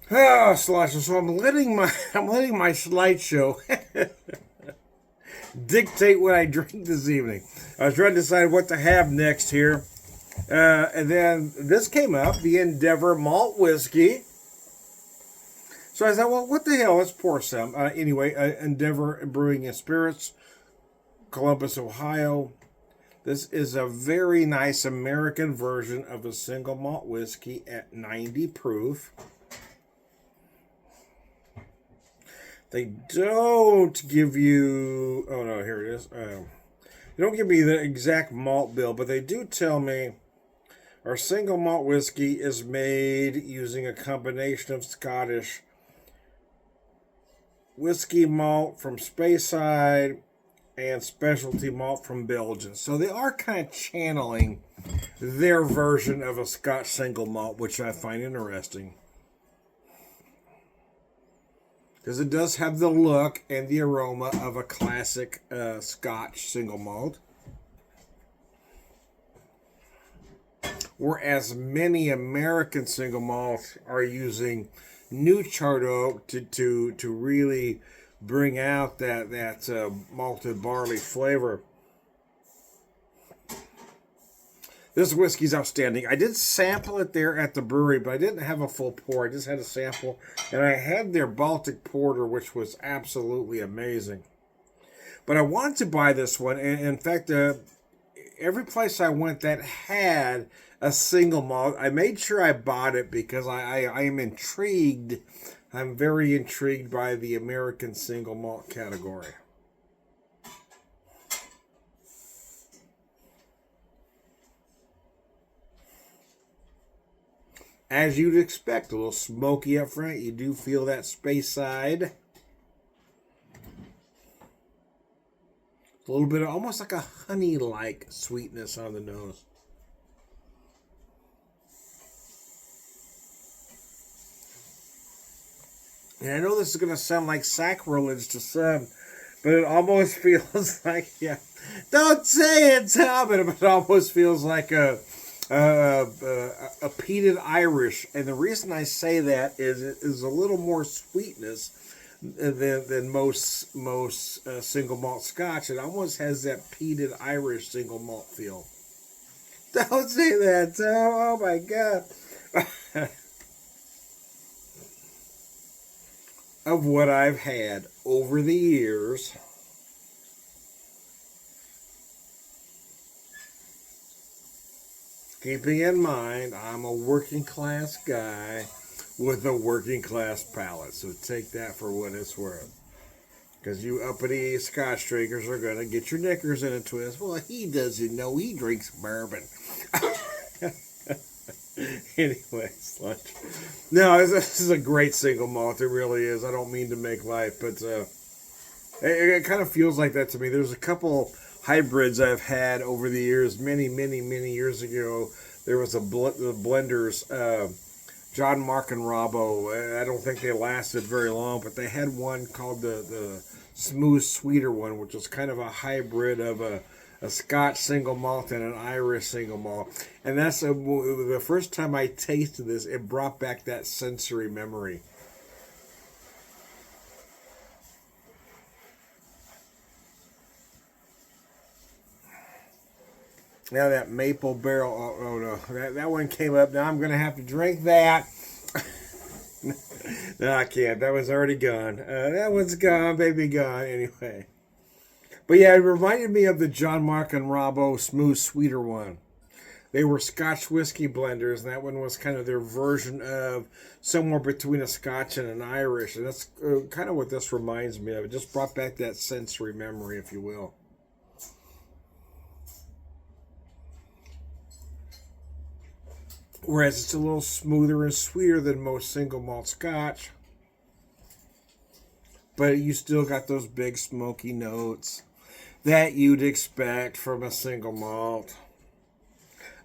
Oh, Slasher. So I'm letting my slideshow dictate what I drink this evening. I was trying to decide what to have next here, and then this came up, the Endeavor Malt Whiskey. So I thought, well, what the hell? Let's pour some. Anyway, Endeavor Brewing and Spirits, Columbus, Ohio. This is a very nice American version of a single malt whiskey at 90 proof. They don't give you, oh no, here it is. They don't give me the exact malt bill, but they do tell me our single malt whiskey is made using a combination of Scottish whiskey malt from Speyside and specialty malt from Belgium. So they are kind of channeling their version of a Scotch single malt, which I find interesting. Because it does have the look and the aroma of a classic Scotch single malt. Whereas many American single malts are using new charred oak to really bring out that malted barley flavor. This whiskey's outstanding. I did sample it there at the brewery, but I didn't have a full pour. I just had a sample. And I had their Baltic Porter, which was absolutely amazing. But I wanted to buy this one. And in fact, every place I went that had a single malt, I made sure I bought it because I am intrigued. I'm very intrigued by the American single malt category. As you'd expect, a little smoky up front. You do feel that Speyside. A little bit of almost like a honey-like sweetness on the nose. And I know this is going to sound like sacrilege to some, but it almost feels like, yeah, don't say it, Tom, but it almost feels like a peated Irish, and the reason I say that is it is a little more sweetness than most single malt Scotch. It almost has that peated Irish single malt feel. Don't say that, Tom. Oh my God. Of what I've had over the years. Keeping in mind, I'm a working class guy with a working class palate. So take that for what it's worth. Because you uppity Scotch drinkers are going to get your knickers in a twist. Well, he doesn't know. He drinks bourbon. Anyway, lunch. No, this is a great single malt. It really is. I don't mean to make light, but it kind of feels like that to me. There's a couple hybrids I've had over the years. Many years ago, there was the blenders, John Mark and Robbo. I don't think they lasted very long, but they had one called the Smooth Sweeter one, which was kind of a hybrid of a Scotch single malt and an Irish single malt. And that's the first time I tasted this, it brought back that sensory memory. Now that maple barrel, oh no, that one came up. Now I'm going to have to drink that. No, I can't. That was already gone. That one's gone, baby, gone. Anyway. But yeah, it reminded me of the John Mark and Robbo Smooth Sweeter one. They were Scotch whiskey blenders, and that one was kind of their version of somewhere between a Scotch and an Irish. And that's kind of what this reminds me of. It just brought back that sensory memory, if you will. Whereas it's a little smoother and sweeter than most single malt Scotch. But you still got those big smoky notes that you'd expect from a single malt.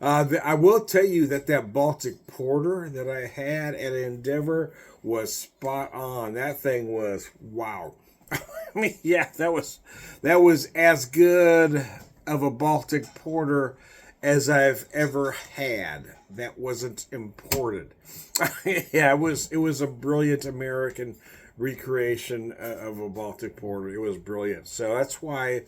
I will tell you that Baltic Porter that I had at Endeavor was spot on. That thing was wow. I mean, yeah, that was as good of a Baltic Porter as I've ever had that wasn't imported. Yeah, it was a brilliant American recreation of a Baltic porter. It was brilliant. So that's why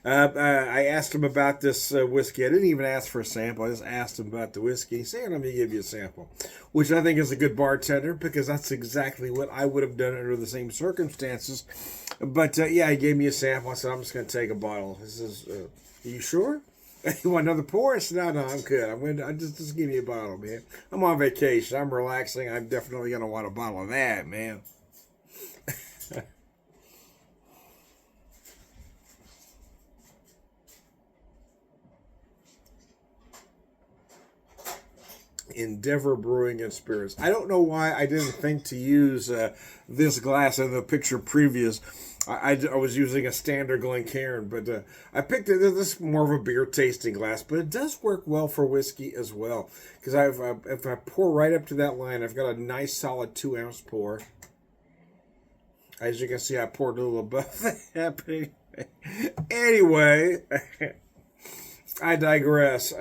I asked him about this whiskey. I didn't even ask for a sample. I just asked him about the whiskey. He said, "Let me give you a sample," which I think is a good bartender because that's exactly what I would have done under the same circumstances. But yeah, he gave me a sample. I said, "I'm just going to take a bottle." This is, are you sure? You want another pour? I said, no, I'm good. I'm going to just give me a bottle, man. I'm on vacation. I'm relaxing. I'm definitely going to want a bottle of that, man. Endeavor Brewing and Spirits. I don't know why I didn't think to use this glass in the picture previous. I was using a standard Glencairn, but I picked it. This is more of a beer tasting glass, but it does work well for whiskey as well. Because if I pour right up to that line, I've got a nice solid 2 ounce pour. As you can see, I poured a little above that. Anyway, I digress.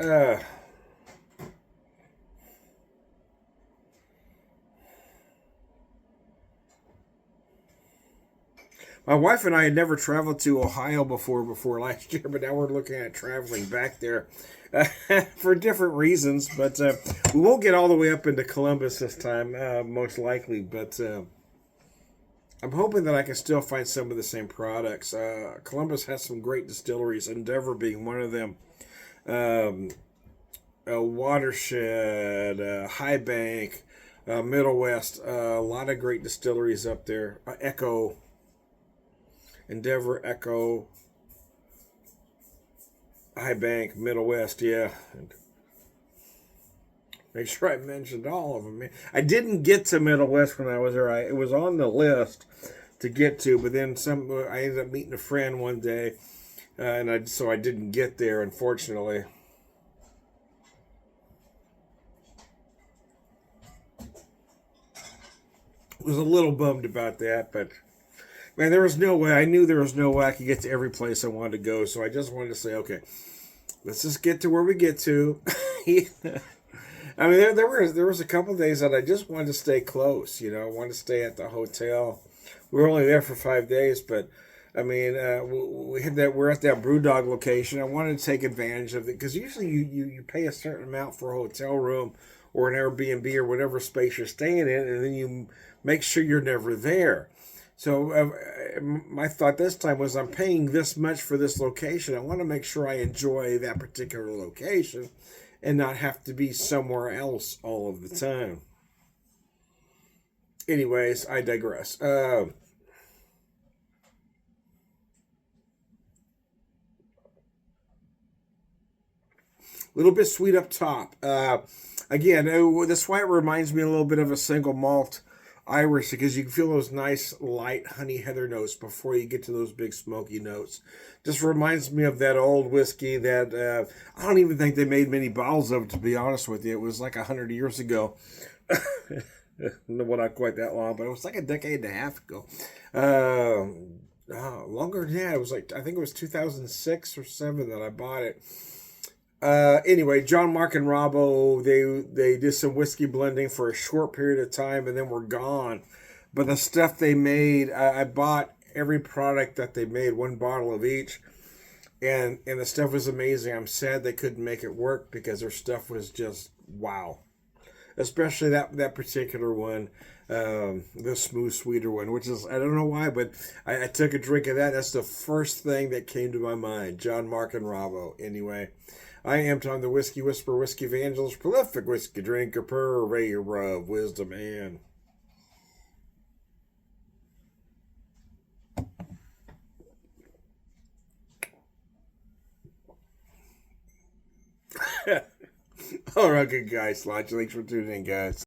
My wife and I had never traveled to Ohio before last year, but now we're looking at traveling back there for different reasons. But we won't get all the way up into Columbus this time, most likely. But I'm hoping that I can still find some of the same products. Columbus has some great distilleries, Endeavor being one of them. Watershed, High Bank, Middle West, a lot of great distilleries up there. Echo. Endeavor, Echo, High Bank, Middle West, yeah. And make sure I mentioned all of them. I didn't get to Middle West when I was there. It was on the list to get to, but then I ended up meeting a friend one day, so I didn't get there, unfortunately. Was a little bummed about that, but man, there was no way. I knew there was no way I could get to every place I wanted to go, so I just wanted to say, okay, let's just get to where we get to. I mean, there was a couple of days that I just wanted to stay close. I wanted to stay at the hotel. We were only there for 5 days, but I mean, we're at that BrewDog location. I wanted to take advantage of it because usually you pay a certain amount for a hotel room or an Airbnb or whatever space you're staying in, and then you make sure you're never there. So my thought this time was, I'm paying this much for this location. I want to make sure I enjoy that particular location and not have to be somewhere else all of the time. Anyways, I digress. Little bit sweet up top. Again, this white reminds me a little bit of a single malt Irish because you can feel those nice light honey heather notes before you get to those big smoky notes. Just reminds me of that old whiskey that I don't even think they made many bottles of it, to be honest with you. It was like 100 years ago. Well, not quite that long, but it was like a decade and a half ago. Longer than that. It was like, I think it was 2006 or 7 that I bought it. Anyway, John, Mark, and Robbo, they did some whiskey blending for a short period of time and then were gone. But the stuff they made, I bought every product that they made, one bottle of each. And the stuff was amazing. I'm sad they couldn't make it work because their stuff was just wow. Especially that particular one, the smooth, sweeter one, which is, I don't know why, but I took a drink of that. That's the first thing that came to my mind. John, Mark, and Robbo. Anyway, I am Tom, the Whiskey Whisperer, Whiskey Evangelist, prolific whiskey drinker, purveyor of wisdom and... All right, good guys. Thanks for tuning in, guys.